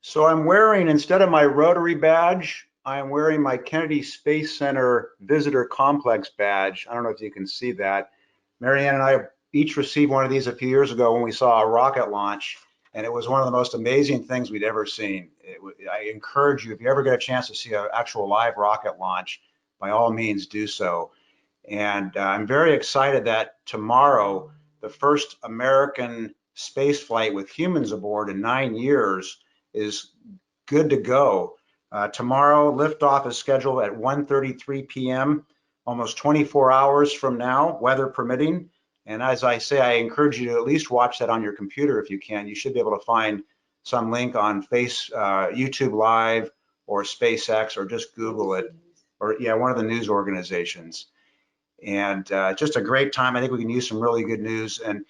So I'm wearing, instead of my Rotary badge, I'm wearing my Kennedy Space Center Visitor Complex badge. I don't know if you can see that. Marianne and I each received one of these a few years ago when we saw a rocket launch, and it was one of the most amazing things we'd ever seen. I encourage you, if you ever get a chance to see an actual live rocket launch, by all means do so. And I'm very excited that tomorrow, the first American space flight with humans aboard in 9 years is good to go. Tomorrow, liftoff is scheduled at 1:33 p.m., almost 24 hours from now, weather permitting. And as I say, I encourage you to at least watch that on your computer if you can. You should be able to find some link on YouTube Live or SpaceX, or just Google it, or yeah, one of the news organizations. And just a great time. I think we can use some really good news. And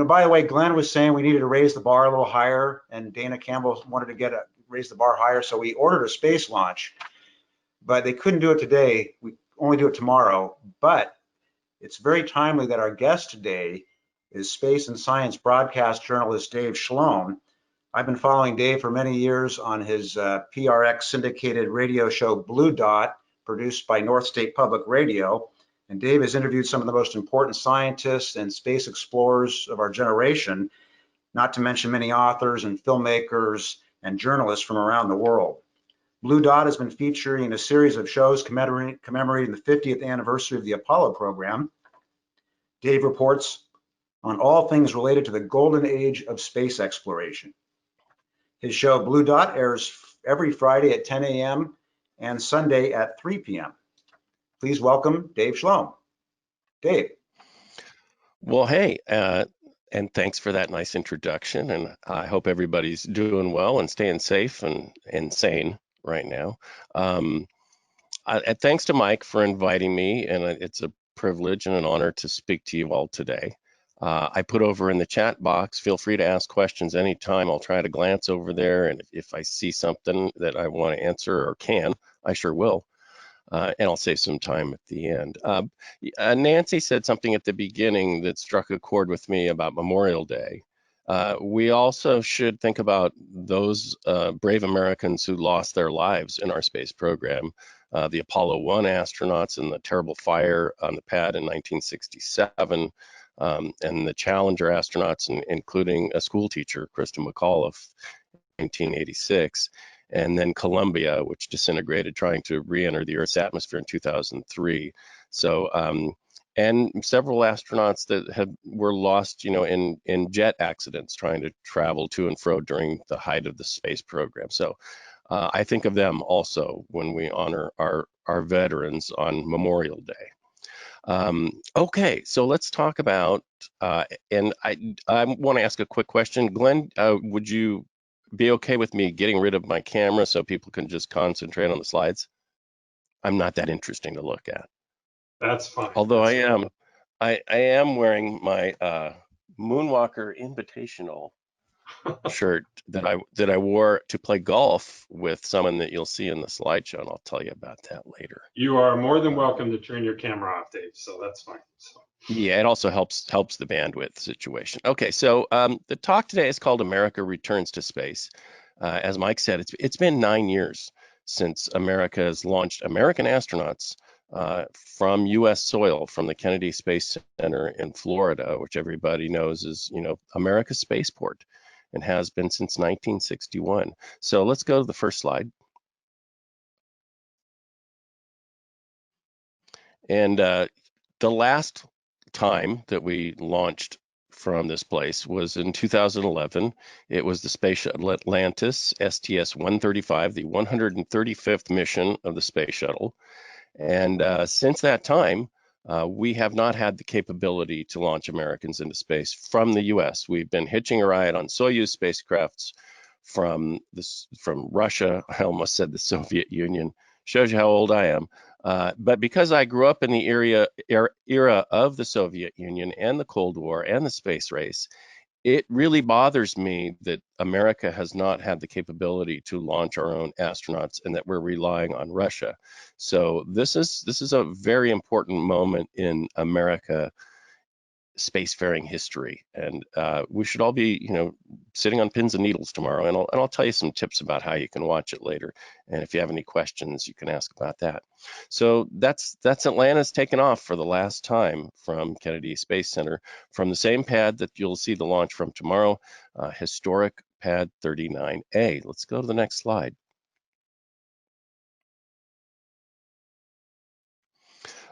by the way, Glenn was saying we needed to raise the bar a little higher, and Dana Campbell wanted to raise the bar higher, so we ordered a space launch, but they couldn't do it today. We only do it tomorrow. But it's very timely that our guest today is space and science broadcast journalist Dave Schlom. I've been following Dave for many years on his PRX syndicated radio show Blue Dot, produced by North State Public Radio. And Dave has interviewed some of the most important scientists and space explorers of our generation, not to mention many authors and filmmakers and journalists from around the world. Blue Dot has been featuring a series of shows commemorating the 50th anniversary of the Apollo program. Dave reports on all things related to the golden age of space exploration. His show Blue Dot airs every Friday at 10 a.m. and Sunday at 3 p.m. Please welcome Dave Schlom. Dave. Well, hey, and thanks for that nice introduction. And I hope everybody's doing well and staying safe and sane right now. Thanks to Mike for inviting me, and it's a privilege and an honor to speak to you all today. I put over in the chat box, feel free to ask questions anytime. I'll try to glance over there, and if I see something that I want to answer or can, I sure will. And I'll save some time at the end. Nancy said something at the beginning that struck a chord with me about Memorial Day. We also should think about those brave Americans who lost their lives in our space program, the Apollo 1 astronauts in the terrible fire on the pad in 1967, and the Challenger astronauts, including a school teacher, Krista McAuliffe, in 1986. And then Columbia, which disintegrated trying to re-enter the Earth's atmosphere in 2003. So, and several astronauts that were lost, in jet accidents trying to travel to and fro during the height of the space program. So, I think of them also when we honor our veterans on Memorial Day. Okay, so let's talk about, and I want to ask a quick question. Glenn, would you be okay with me getting rid of my camera so people can just concentrate on the slides? I'm not that interesting to look at. That's fine. Although I am wearing my Moonwalker Invitational shirt that I wore to play golf with someone that you'll see in the slideshow, and I'll tell you about that later. You are more than welcome to turn your camera off, Dave, so that's fine. So. Yeah, it also helps the bandwidth situation. Okay, so the talk today is called America Returns to Space. As Mike said, it's been 9 years since America has launched American astronauts from U.S. soil, from the Kennedy Space Center in Florida, which everybody knows is, America's spaceport, and has been since 1961. So let's go to the first slide. And the last time that we launched from this place was in 2011. It was the Space Shuttle Atlantis STS-135, the 135th mission of the Space Shuttle. And since that time, we have not had the capability to launch Americans into space from the US. We've been hitching a ride on Soyuz spacecrafts from Russia. I almost said the Soviet Union. Shows you how old I am. But because I grew up in the era of the Soviet Union and the Cold War and the space race, it really bothers me that America has not had the capability to launch our own astronauts and that we're relying on Russia. So this is a very important moment in America spacefaring history. And we should all be, sitting on pins and needles tomorrow. And I'll tell you some tips about how you can watch it later. And if you have any questions, you can ask about that. So that's Atlanta's taken off for the last time from Kennedy Space Center, from the same pad that you'll see the launch from tomorrow, historic pad 39A. Let's go to the next slide.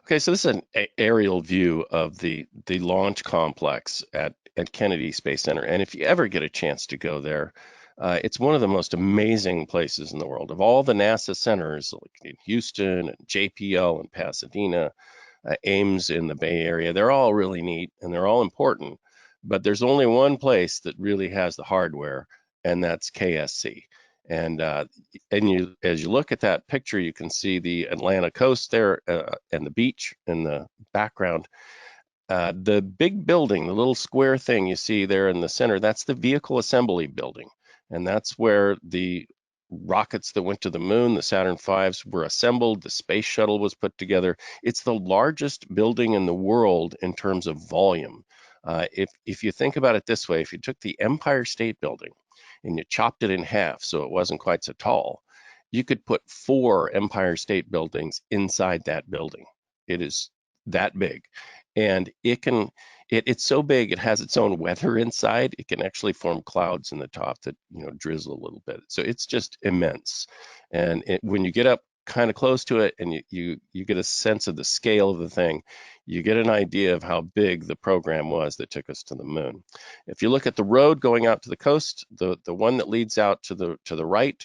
Okay, so this is an aerial view of the launch complex at Kennedy Space Center. And if you ever get a chance to go there, it's one of the most amazing places in the world. Of all the NASA centers, like in Houston and JPL in Pasadena, Ames in the Bay Area, they're all really neat and they're all important. But there's only one place that really has the hardware, and that's KSC. And as you look at that picture, you can see the Atlanta coast there and the beach in the background. The big building, the little square thing you see there in the center, that's the vehicle assembly building. And that's where the rockets that went to the moon, the Saturn V's, were assembled. The space shuttle was put together. It's the largest building in the world in terms of volume. If you think about it this way, if you took the Empire State Building and you chopped it in half so it wasn't quite so tall, you could put 4 Empire State Buildings inside that building. It is that big. And it's so big, it has its own weather inside. It can actually form clouds in the top that, drizzle a little bit. So it's just immense. And when you get up kind of close to it and you get a sense of the scale of the thing, you get an idea of how big the program was that took us to the moon. If you look at the road going out to the coast, the one that leads out to the right,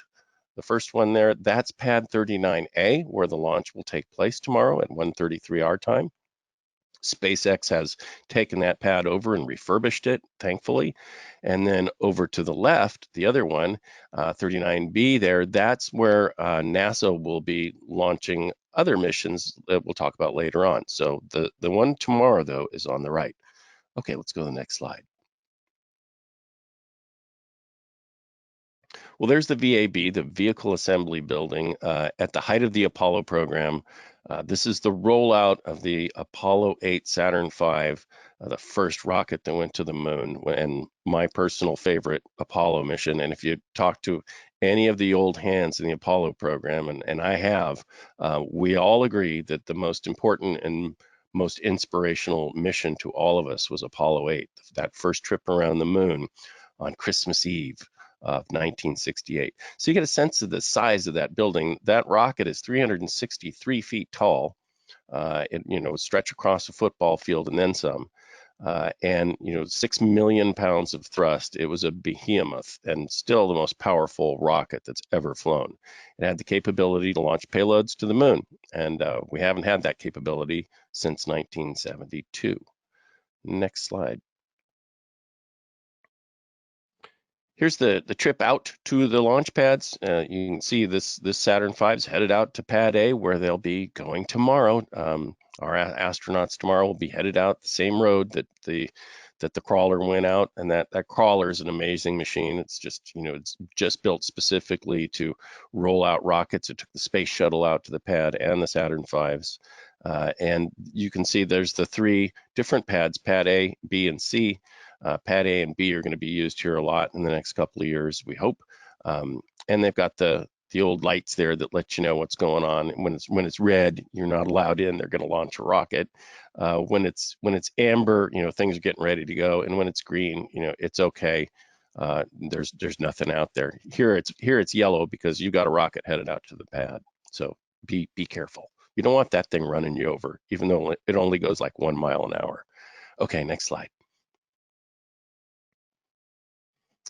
the first one there, that's pad 39A, where the launch will take place tomorrow at 1:33 our time. SpaceX has taken that pad over and refurbished it, thankfully. And then over to the left, the other one, 39B there, that's where NASA will be launching other missions that we'll talk about later on. So the one tomorrow, though, is on the right. Okay, let's go to the next slide. Well, there's the VAB, the Vehicle Assembly Building, at the height of the Apollo program. This is the rollout of the Apollo 8 Saturn V, the first rocket that went to the moon, and my personal favorite Apollo mission. And if you talk to any of the old hands in the Apollo program, and I have, we all agree that the most important and most inspirational mission to all of us was Apollo 8, that first trip around the moon on Christmas Eve of 1968. So you get a sense of the size of that building. That rocket is 363 feet tall. It would stretch across a football field and then some. And 6 million pounds of thrust. It was a behemoth and still the most powerful rocket that's ever flown. It had the capability to launch payloads to the moon, and we haven't had that capability since 1972. Next slide. Here's the trip out to the launch pads. You can see this Saturn V is headed out to pad A, where they'll be going tomorrow. Our astronauts tomorrow will be headed out the same road that the crawler went out, and that crawler is an amazing machine. It's just it's just built specifically to roll out rockets. It took the space shuttle out to the pad and the Saturn V's. And you can see there's the 3 different pads, pad A, B, and C. Pad A and B are going to be used here a lot in the next couple of years, we hope. And they've got the old lights there that let you know what's going on. When it's red, you're not allowed in. They're going to launch a rocket. When it's amber, things are getting ready to go. And when it's green, it's okay. There's nothing out there. Here it's yellow because you got a rocket headed out to the pad. So be careful. You don't want that thing running you over, even though it only goes like 1 mile an hour. Okay, next slide.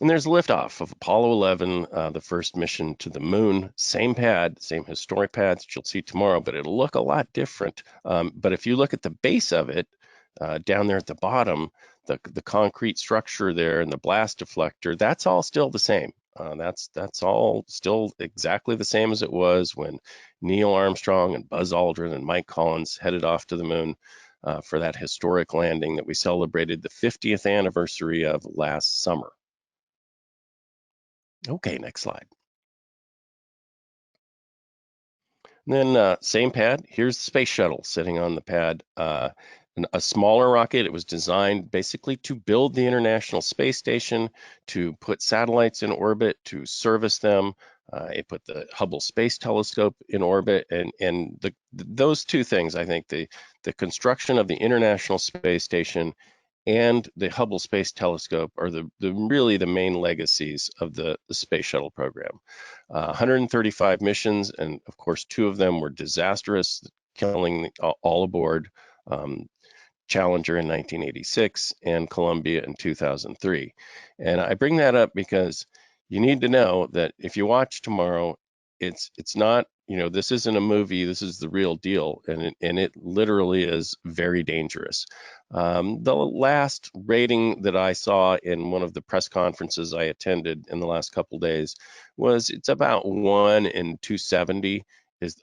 And there's liftoff of Apollo 11, the first mission to the moon. Same pad, same historic pads that you'll see tomorrow, but it'll look a lot different. But if you look at the base of it, down there at the bottom, the concrete structure there and the blast deflector, that's all still the same. That's all still exactly the same as it was when Neil Armstrong and Buzz Aldrin and Mike Collins headed off to the moon for that historic landing that we celebrated the 50th anniversary of last summer. Okay, next slide. And then same pad, here's the space shuttle sitting on the pad. a smaller rocket. It was designed basically to build the International Space Station, to put satellites in orbit, to service them. It put the Hubble Space Telescope in orbit, and those two things, I think, the construction of the International Space Station and the Hubble Space Telescope are really the main legacies of the space shuttle program. 135 missions, and of course, 2 of them were disastrous, killing all aboard. Challenger in 1986 and Columbia in 2003. And I bring that up because you need to know that if you watch tomorrow, it's not, this isn't a movie, this is the real deal, and it literally is very dangerous. The last rating that I saw in one of the press conferences I attended in the last couple days was it's about 1 in 270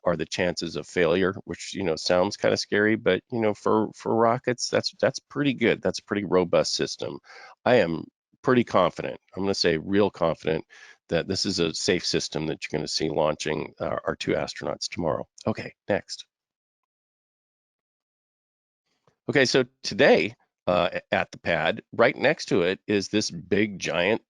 are the chances of failure, which sounds kind of scary, but for rockets, that's pretty good. That's a pretty robust system. I am pretty confident. I'm going to say real confident that this is a safe system that you're going to see launching our 2 astronauts tomorrow. Okay, next. Okay, so today at the pad, right next to it is this big giant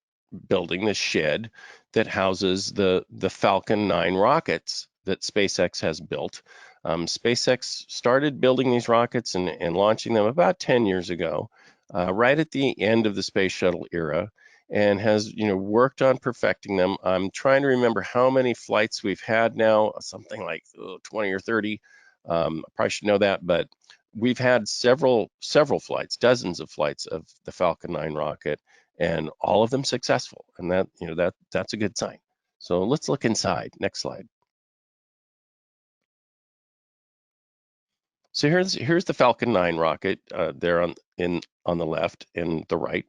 building, this shed that houses the Falcon 9 rockets that SpaceX has built. SpaceX started building these rockets and launching them about 10 years ago, right at the end of the space shuttle era, and has worked on perfecting them. I'm trying to remember how many flights we've had now, something like 20 or 30. I probably should know that, but we've had several flights, dozens of flights of the Falcon 9 rocket, and all of them successful, and that's a good sign. So let's look inside. Next slide. So here's the Falcon 9 rocket there on the left and the right.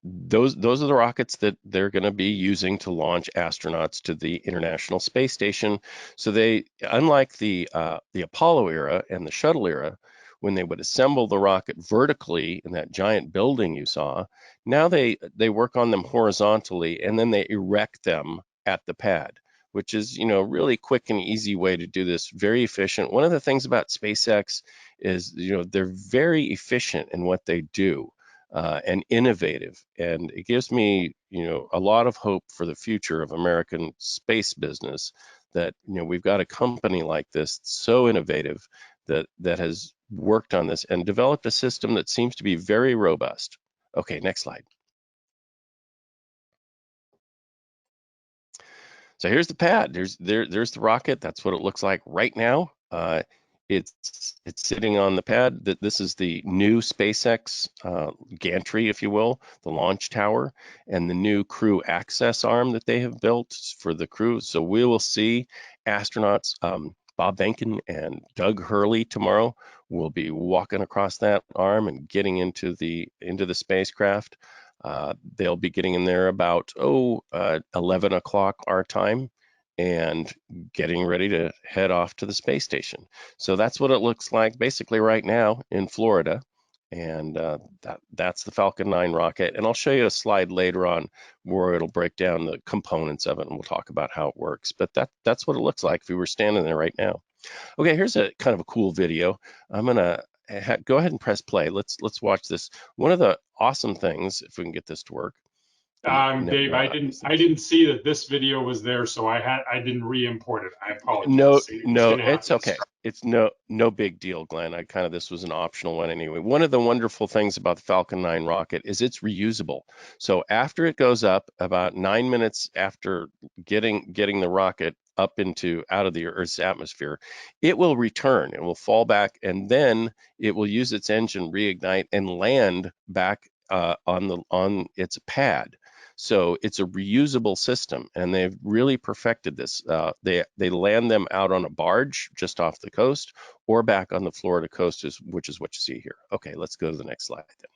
Those are the rockets that they're going to be using to launch astronauts to the International Space Station. So they, unlike the Apollo era and the shuttle era, when they would assemble the rocket vertically in that giant building you saw, now they work on them horizontally and then they erect them at the pad, which is, really quick and easy way to do this, very efficient. One of the things about SpaceX is, they're very efficient in what they do and innovative. And it gives me, a lot of hope for the future of American space business that, we've got a company like this so innovative that has worked on this and developed a system that seems to be very robust. Okay, next slide. So here's the pad. There's the rocket. That's what it looks like right now. It's sitting on the pad. This is the new SpaceX gantry, if you will, the launch tower, and the new crew access arm that they have built for the crew. So we will see astronauts. Bob Behnken and Doug Hurley tomorrow will be walking across that arm and getting into the spacecraft. They'll be getting in there about 11 o'clock our time and getting ready to head off to the space station. So that's what it looks like basically right now in Florida. And that's the Falcon 9 rocket. And I'll show you a slide later on where it'll break down the components of it and we'll talk about how it works. But that's what it looks like if we were standing there right now. Okay, here's a kind of a cool video. I'm gonna go ahead and press play. Let's watch this. One of the awesome things, if we can get this to work. Dave, I didn't see that this video was there, so I didn't re-import it. I apologize. No, it's okay. It's no big deal, Glenn. This was an optional one anyway. One of the wonderful things about the Falcon 9 rocket is it's reusable. So after it goes up, about 9 minutes after getting the rocket up out of the Earth's atmosphere, it will return. It will fall back, and then it will use its engine, reignite, and land back on its pad. So it's a reusable system, and they've really perfected this. They land them out on a barge just off the coast or back on the Florida coast, which is what you see here. Okay, let's go to the next slide then.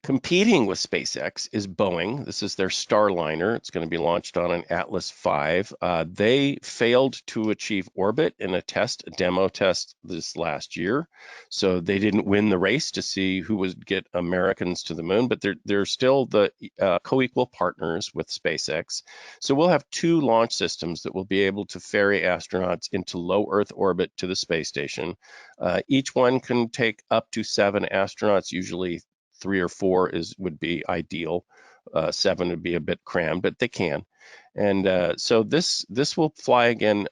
Competing with SpaceX is Boeing. This is their Starliner. It's going to be launched on an Atlas V. They failed to achieve orbit in a demo test this last year. So they didn't win the race to see who would get Americans to the moon, but they're still the co-equal partners with SpaceX. So we'll have 2 launch systems that will be able to ferry astronauts into low Earth orbit to the space station. Each one can take up to 7 astronauts, usually 3 or 4 would be ideal. 7 would be a bit crammed, but they can. And so this will fly again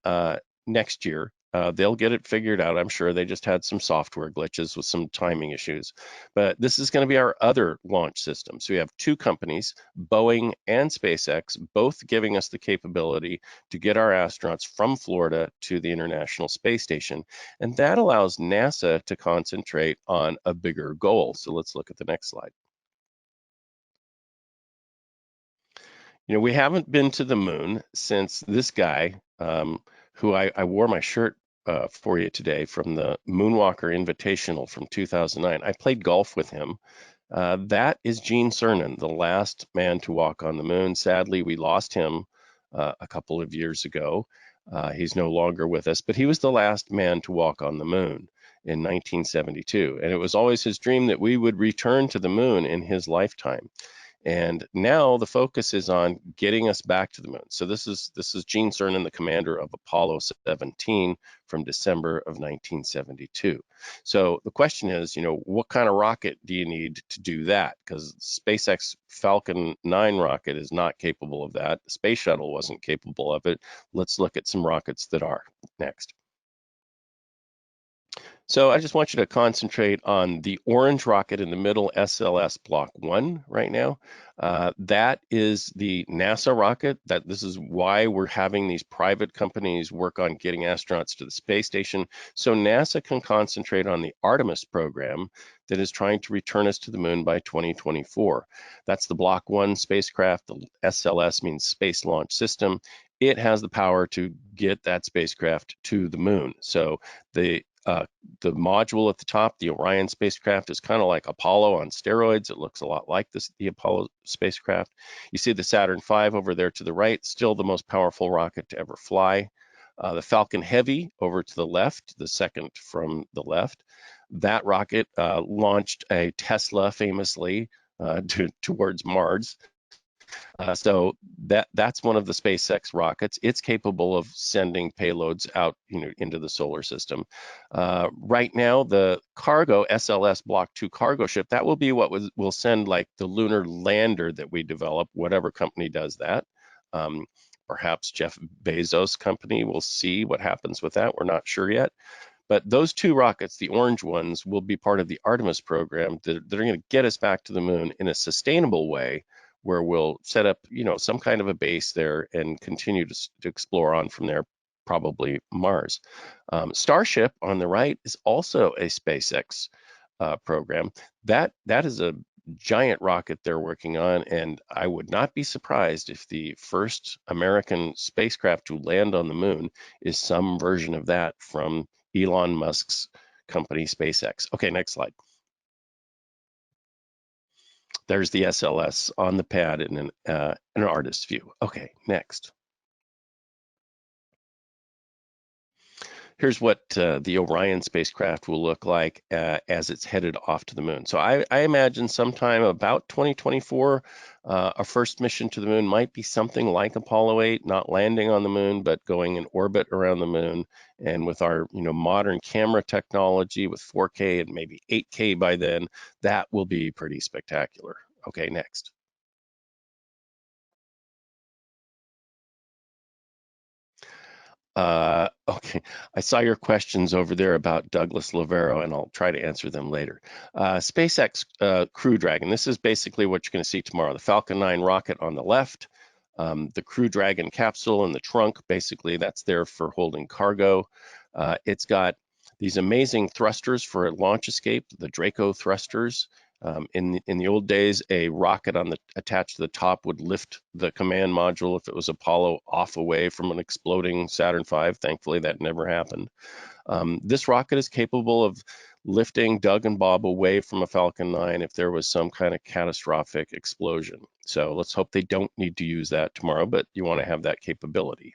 next year. They'll get it figured out. I'm sure they just had some software glitches with some timing issues. But this is going to be our other launch system. So we have 2 companies, Boeing and SpaceX, both giving us the capability to get our astronauts from Florida to the International Space Station. And that allows NASA to concentrate on a bigger goal. So let's look at the next slide. We haven't been to the moon since this guy, who I wore my shirt for you today from the Moonwalker Invitational from 2009. I played golf with him. That is Gene Cernan, the last man to walk on the moon. Sadly, we lost him a couple of years ago. He's no longer with us, but he was the last man to walk on the moon in 1972. And it was always his dream that we would return to the moon in his lifetime. And now the focus is on getting us back to the moon. So this is Gene Cernan, the commander of Apollo 17 from December of 1972. So the question is, what kind of rocket do you need to do that? Because SpaceX Falcon 9 rocket is not capable of that. The Space Shuttle wasn't capable of it. Let's look at some rockets that are. Next. So I just want you to concentrate on the orange rocket in the middle, SLS Block 1 right now. That is the NASA rocket. This is why we're having these private companies work on getting astronauts to the space station, so NASA can concentrate on the Artemis program that is trying to return us to the moon by 2024. That's the Block 1 spacecraft. The SLS means Space Launch System. It has the power to get that spacecraft to the moon. So the module at the top, the Orion spacecraft, is kind of like Apollo on steroids. It looks a lot like the Apollo spacecraft. You see the Saturn V over there to the right, still the most powerful rocket to ever fly. The Falcon Heavy over to the left, the second from the left. That rocket launched a Tesla famously towards Mars. So that's one of the SpaceX rockets. It's capable of sending payloads out, into the solar system. Right now, the cargo SLS Block 2 cargo ship, that will be what will send like the lunar lander that we develop, whatever company does that. Perhaps Jeff Bezos' company. We'll see what happens with that. We're not sure yet. But those 2 rockets, the orange ones, will be part of the Artemis program that are going to get us back to the moon in a sustainable way, where we'll set up, some kind of a base there and continue to explore on from there, probably Mars. Starship on the right is also a SpaceX program. That is a giant rocket they're working on, and I would not be surprised if the first American spacecraft to land on the moon is some version of that from Elon Musk's company SpaceX. Okay, next slide. There's the SLS on the pad in an artist's view. Okay, next. Here's what the Orion spacecraft will look like as it's headed off to the moon. So I imagine sometime about 2024, our first mission to the moon might be something like Apollo 8, not landing on the moon, but going in orbit around the moon. And with our modern camera technology with 4K and maybe 8K by then, that will be pretty spectacular. Okay, next. Okay, I saw your questions over there about Douglas Lovero, and I'll try to answer them later. SpaceX Crew Dragon, this is basically what you're going to see tomorrow. The Falcon 9 rocket on the left, the Crew Dragon capsule in the trunk, basically that's there for holding cargo. It's got these amazing thrusters for launch escape, the Draco thrusters. In the old days, a rocket attached to the top would lift the command module if it was Apollo off away from an exploding Saturn V. Thankfully, that never happened. This rocket is capable of lifting Doug and Bob away from a Falcon 9 if there was some kind of catastrophic explosion. So let's hope they don't need to use that tomorrow, but you want to have that capability.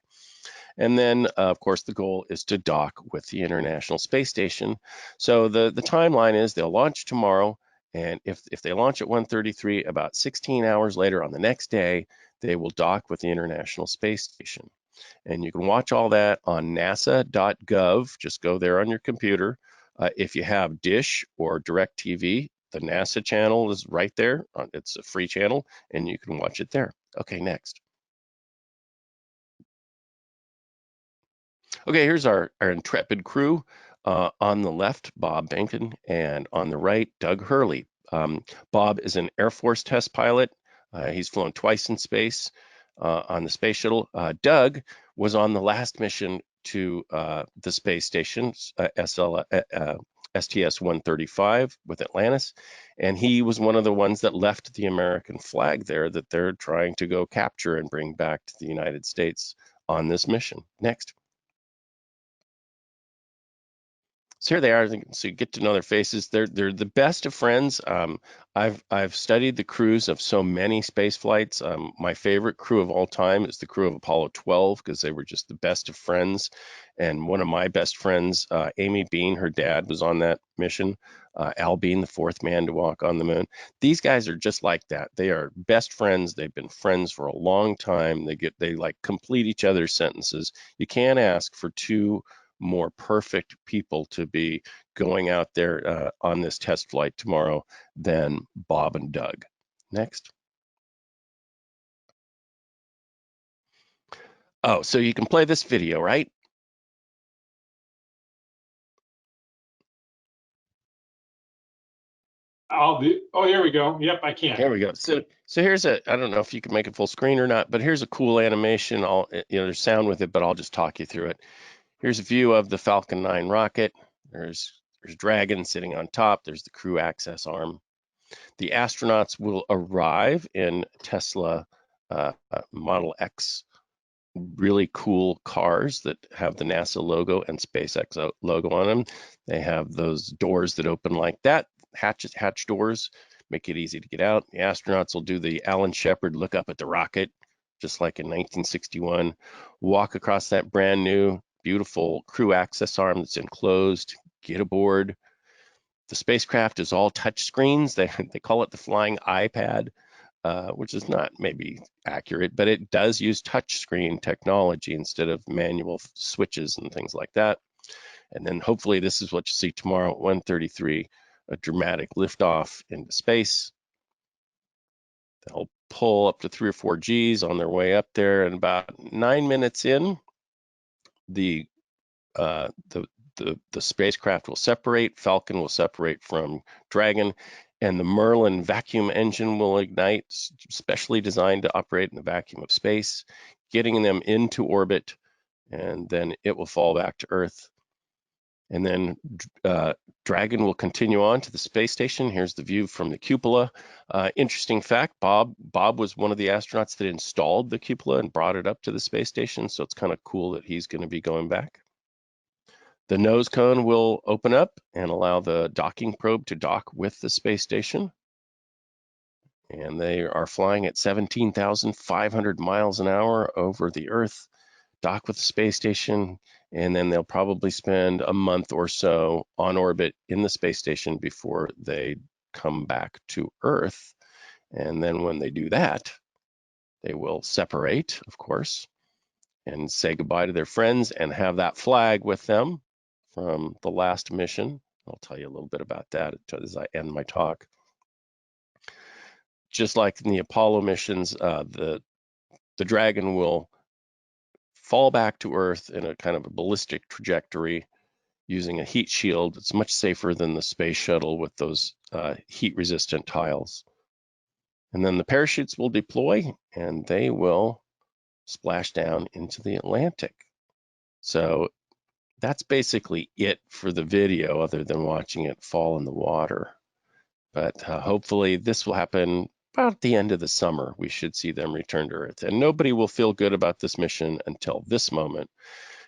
And then, of course, the goal is to dock with the International Space Station. So the timeline is they'll launch tomorrow, and if they launch at 1:33, about 16 hours later on the next day, they will dock with the International Space Station. And you can watch all that on nasa.gov. Just go there on your computer. If you have Dish or DirecTV, the NASA channel is right there. It's a free channel, and you can watch it there. Okay, next. Okay, here's our intrepid crew. On the left, Bob Benkin, and on the right, Doug Hurley. Bob is an Air Force test pilot. He's flown twice in space on the space shuttle. Doug was on the last mission to the space station, STS-135 with Atlantis, and he was one of the ones that left the American flag there that they're trying to go capture and bring back to the United States on this mission. Next. So here they are. So you get to know their faces. They're the best of friends. I've studied the crews of so many space flights. My favorite crew of all time is the crew of Apollo 12 because they were just the best of friends. And one of my best friends, Amy Bean, her dad was on that mission. Al Bean, the fourth man to walk on the moon. These guys are just like that. They are best friends. They've been friends for a long time. They like complete each other's sentences. You can't ask for two more perfect people to be going out there on this test flight tomorrow than Bob and Doug. Next. Oh, so you can play this video, right? Oh, here we go. Yep, I can. Here we go. So here's I don't know if you can make it full screen or not, but here's a cool animation. There's sound with it, but I'll just talk you through it. Here's a view of the Falcon 9 rocket. There's Dragon sitting on top. There's the crew access arm. The astronauts will arrive in Tesla Model X, really cool cars that have the NASA logo and SpaceX logo on them. They have those doors that open like that, hatch doors, make it easy to get out. The astronauts will do the Alan Shepard look up at the rocket, just like in 1961, walk across that brand new, beautiful crew access arm that's enclosed, get aboard. The spacecraft is all touch screens. They call it the flying iPad, which is not maybe accurate, but it does use touch screen technology instead of manual switches and things like that. And then hopefully this is what you see tomorrow at 1:33, a dramatic liftoff into space. They'll pull up to 3 or 4 Gs on their way up there, and about 9 minutes in, the spacecraft will separate, Falcon will separate from Dragon, and the Merlin vacuum engine will ignite, specially designed to operate in the vacuum of space, getting them into orbit, and then it will fall back to Earth. And then Dragon will continue on to the space station. Here's the view from the cupola. Interesting fact, Bob was one of the astronauts that installed the cupola and brought it up to the space station, so it's kind of cool that he's going to be going back. The nose cone will open up and allow the docking probe to dock with the space station. And they are flying at 17,500 miles an hour over the Earth, dock with the space station, and then they'll probably spend a month or so on orbit in the space station before they come back to Earth. And then when they do that, they will separate, of course, and say goodbye to their friends and have that flag with them from the last mission. I'll tell you a little bit about that as I end my talk. Just like in the Apollo missions, the Dragon will fall back to Earth in a kind of a ballistic trajectory using a heat shield. It's much safer than the space shuttle with those heat-resistant tiles. And then the parachutes will deploy, and they will splash down into the Atlantic. So that's basically it for the video, other than watching it fall in the water. But hopefully this will happen about the end of the summer. We should see them return to Earth. And nobody will feel good about this mission until this moment,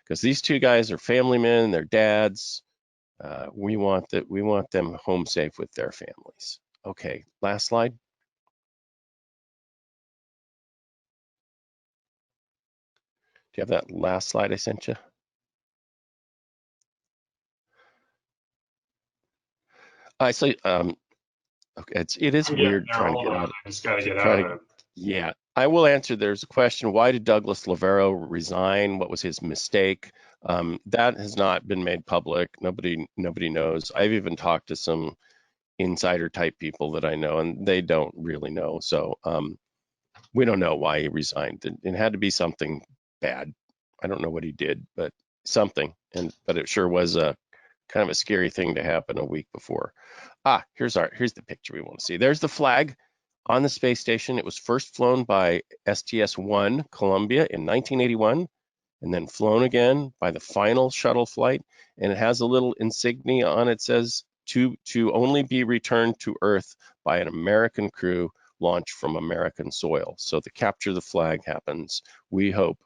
because these two guys are family men, they're dads. We want them home safe with their families. Okay, last slide. Do you have that last slide I sent you? I say, okay, it is I'm getting weird there. trying to Hold get on. out. I just got to get out Trying of to, it. yeah, I will answer. There's a question. Why did Douglas Lavero resign? What was his mistake? That has not been made public. Nobody knows. I've even talked to some insider type people that I know, and they don't really know. So we don't know why he resigned. It had to be something bad. I don't know what he did, but something. But it sure was a kind of a scary thing to happen a week before. Here's the picture we want to see. There's the flag on the space station. It was first flown by STS-1 Columbia in 1981, and then flown again by the final shuttle flight. And it has a little insignia on it, says to only be returned to Earth by an American crew launched from American soil. So the capture of the flag happens, we hope,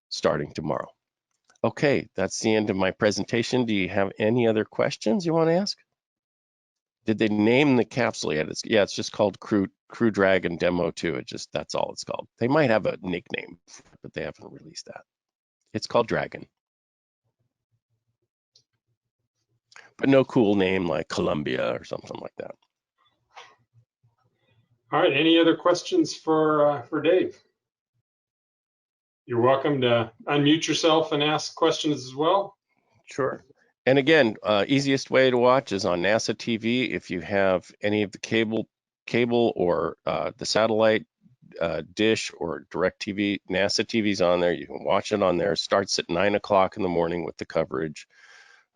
starting tomorrow. Okay, that's the end of my presentation. Do you have any other questions you want to ask? Did they name the capsule yet? It's just called Crew Dragon Demo 2. That's all it's called. They might have a nickname, but they haven't released that. It's called Dragon. But no cool name like Columbia or something like that. All right. Any other questions for Dave? You're welcome to unmute yourself and ask questions as well. Sure. And again, easiest way to watch is on NASA TV. If you have any of the cable or the satellite dish or direct TV, NASA TV's on there. You can watch it on there. It starts at 9 o'clock in the morning with the coverage.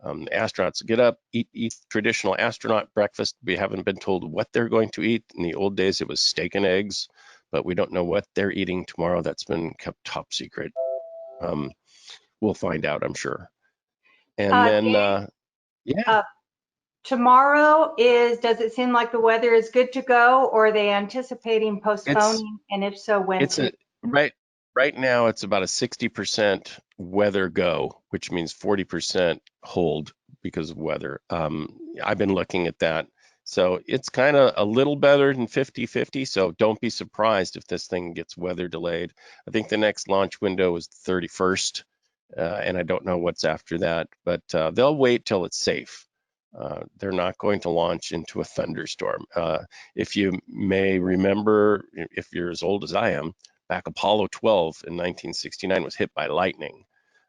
The astronauts get up, eat traditional astronaut breakfast. We haven't been told what they're going to eat. In the old days, it was steak and eggs, but we don't know what they're eating tomorrow. That's been kept top secret. We'll find out, I'm sure. And then, Dave, yeah. Tomorrow does it seem like the weather is good to go, or are they anticipating postponing? And if so, when? Right now it's about a 60% weather go, which means 40% hold because of weather. I've been looking at that. So it's kind of a little better than 50-50. So don't be surprised if this thing gets weather delayed. I think the next launch window is the 31st. And I don't know what's after that, but they'll wait till it's safe. They're not going to launch into a thunderstorm. If you may remember, if you're as old as I am, back Apollo 12 in 1969 was hit by lightning.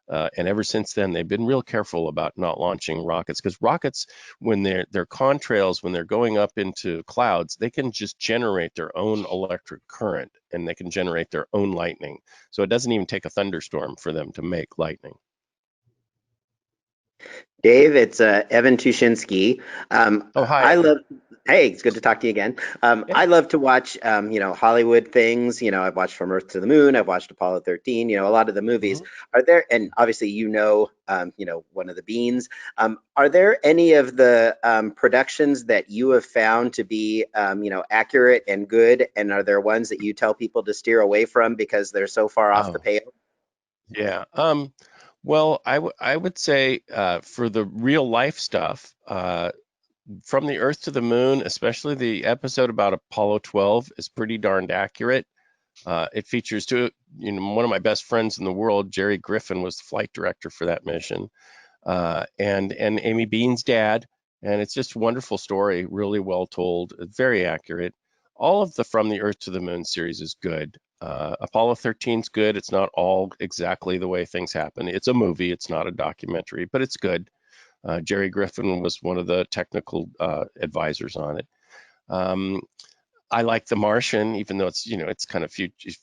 And ever since then, they've been real careful about not launching rockets, because rockets, when they're contrails, when they're going up into clouds, they can just generate their own electric current and they can generate their own lightning. So it doesn't even take a thunderstorm for them to make lightning. Dave, it's Evan Tushinsky. Oh, hi. Hey, it's good to talk to you again. I love to watch, Hollywood things. I've watched From Earth to the Moon. I've watched Apollo 13. A lot of the movies. Are there, and obviously one of the beans. Are there any of the productions that you have found to be, accurate and good? And are there ones that you tell people to steer away from because they're so far off the pale? Yeah. Well, I would say for the real life stuff, From the Earth to the Moon, especially the episode about Apollo 12, is pretty darned accurate. It features one of my best friends in the world, Jerry Griffin, was the flight director for that mission, and Amy Bean's dad. And it's just a wonderful story, really well told, very accurate. All of the From the Earth to the Moon series is good. Apollo 13 is good. It's not all exactly the way things happen. It's a movie. It's not a documentary, but it's good. Jerry Griffin was one of the technical advisors on it. I like The Martian, even though it's kind of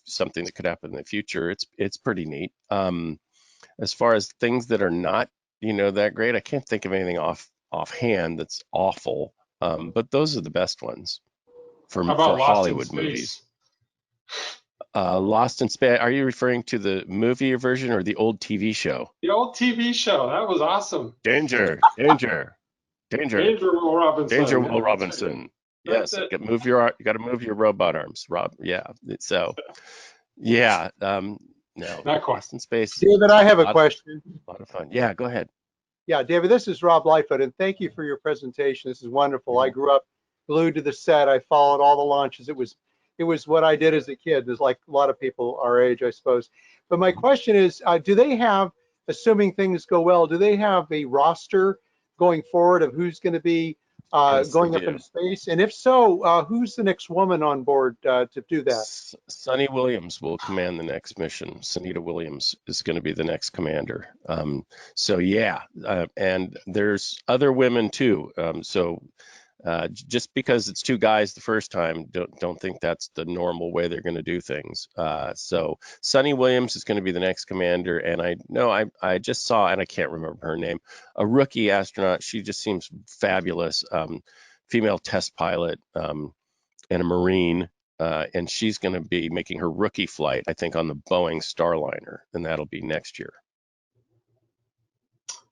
something that could happen in the future. It's pretty neat. As far as things that are not that great, I can't think of anything offhand that's awful. But those are the best ones for Hollywood movies. Lost in Space. Are you referring to the movie version or the old TV show? The old TV show. That was awesome. Danger, Will Robinson. Danger, Will Robinson. Yes, you got to move your robot arms, Rob. Yeah. So, yeah. No. Not quite. Lost in Space. David, I have a question. A lot of fun. Yeah, go ahead. Yeah, David, this is Rob Lightfoot, and thank you for your presentation. This is wonderful. I grew up glued to the set. I followed all the launches. It was what I did as a kid. There's like a lot of people our age, I suppose. But my question is, do they have, assuming things go well, do they have a roster going forward of who's going to be Yes, going they up do. into space? And if so, who's the next woman on board to do that? Sunny Williams will command the next mission. Sunita Williams is going to be the next commander. So yeah, and there's other women too. Just because it's two guys the first time, don't think that's the normal way they're going to do things. So Sunny Williams is going to be the next commander, and I just saw, and I can't remember her name, a rookie astronaut. She just seems fabulous, female test pilot, and a Marine. And she's going to be making her rookie flight, I think, on the Boeing Starliner, and that'll be next year.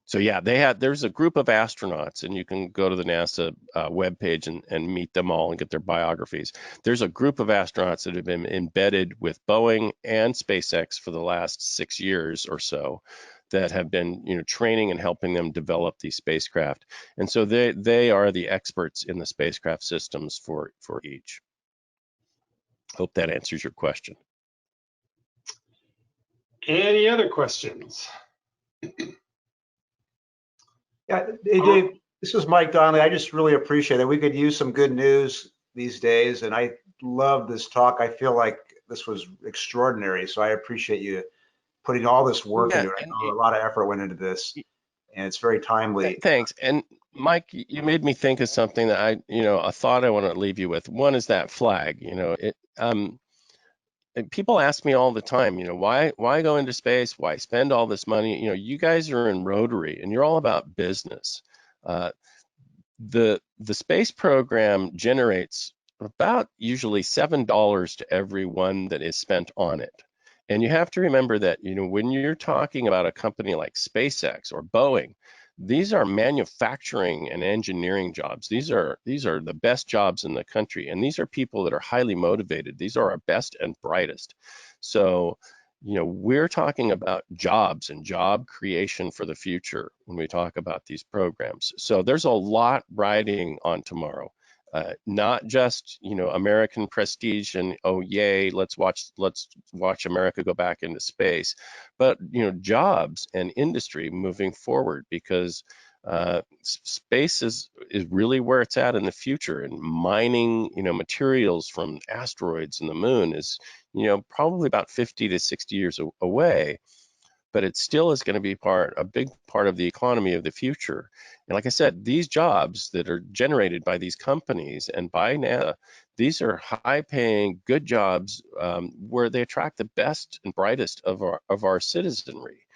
So yeah, there's a group of astronauts, and you can go to the NASA webpage and meet them all and get their biographies. There's a group of astronauts that have been embedded with Boeing and SpaceX for the last 6 years or so, that have been training and helping them develop these spacecraft. And so they are the experts in the spacecraft systems for each. Hope that answers your question. Any other questions? Yeah, hey, Dave, this is Mike Donnelly. I just really appreciate it. We could use some good news these days, and I love this talk. I feel like this was extraordinary, so I appreciate you putting all this work into it. I know a lot of effort went into this, and it's very timely. Thanks. And Mike, you made me think of something that a thought I want to leave you with. One is that flag. And people ask me all the time, why go into space? Why spend all this money? You guys are in Rotary, and you're all about business. The space program generates about usually $7 to every one that is spent on it. And you have to remember that, when you're talking about a company like SpaceX or Boeing, these are manufacturing and engineering jobs. These are the best jobs in the country, and these are people that are highly motivated. These are our best and brightest. So, we're talking about jobs and job creation for the future when we talk about these programs. So there's a lot riding on tomorrow. Not just American prestige and oh yay, let's watch America go back into space, but jobs and industry moving forward, because space is really where it's at in the future, and mining materials from asteroids and the moon is probably about 50 to 60 years away. But it still is going to be a big part of the economy of the future. And like I said, these jobs that are generated by these companies and by NASA, these are high-paying, good jobs where they attract the best and brightest of our citizenry.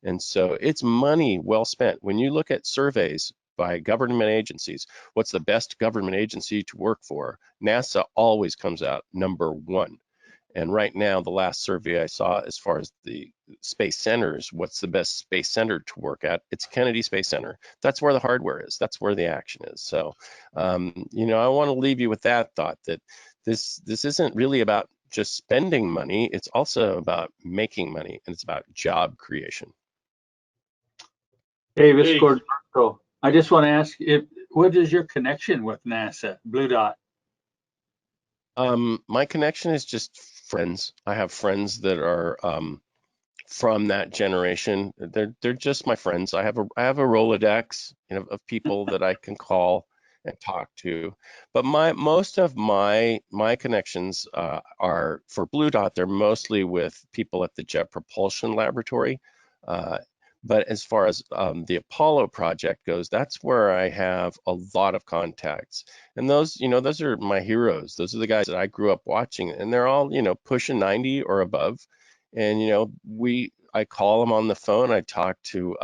And so it's money well spent. When you look at surveys by government agencies, what's the best government agency to work for? NASA always comes out number one. And right now, the last survey I saw, as far as the space centers, what's the best space center to work at? It's Kennedy Space Center. That's where the hardware is. That's where the action is. So, I want to leave you with that thought, that this isn't really about just spending money. It's also about making money, and it's about job creation. David Scordmarco, I just want to ask, what is your connection with NASA, Blue Dot? My connection is just friends. I have friends that are from that generation. They're just my friends. I have a Rolodex, of people that I can call and talk to. But most of my connections are for Blue Dot. They're mostly with people at the Jet Propulsion Laboratory. But as far as the Apollo project goes, that's where I have a lot of contacts. And those are my heroes. Those are the guys that I grew up watching, and they're all, pushing 90 or above. And, I call them on the phone. I talked to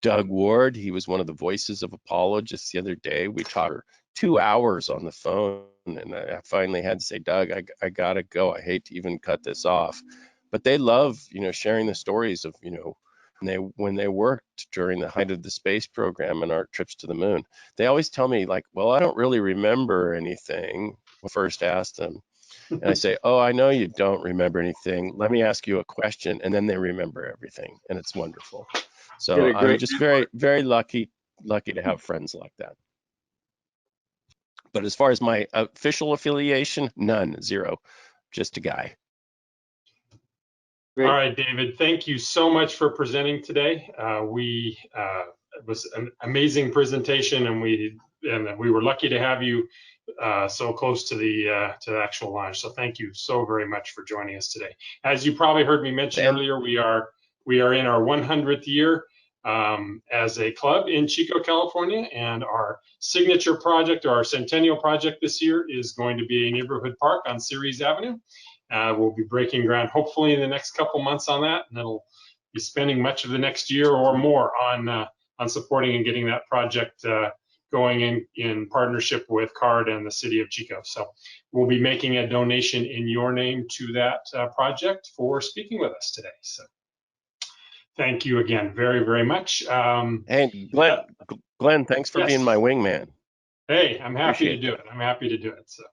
Doug Ward. He was one of the voices of Apollo just the other day. We talked for 2 hours on the phone, and I finally had to say, Doug, I gotta go. I hate to even cut this off. But they love, sharing the stories of, when they worked during the height of the space program and our trips to the moon. They always tell me, like, well, I don't really remember anything when I first asked them. And I say, oh, I know you don't remember anything. Let me ask you a question. And then they remember everything. And it's wonderful. So Get a I'm great just very, very lucky to have friends like that. But as far as my official affiliation, none, zero, just a guy. Great. All right, David, thank you so much for presenting today. It was an amazing presentation, and we were lucky to have you so close to the actual launch. So thank you so very much for joining us today. As you probably heard me mention earlier, we are in our 100th year as a club in Chico, California, and our signature project, or our centennial project this year, is going to be a neighborhood park on Ceres Avenue. We'll be breaking ground hopefully in the next couple months on that, and it'll be spending much of the next year or more on supporting and getting that project going in partnership with CARD and the city of Chico. So we'll be making a donation in your name to that project for speaking with us today. So thank you again very, very much. And Glenn, thanks for yes. being my wingman. Hey, I'm happy Appreciate to do it. I'm happy to do it. So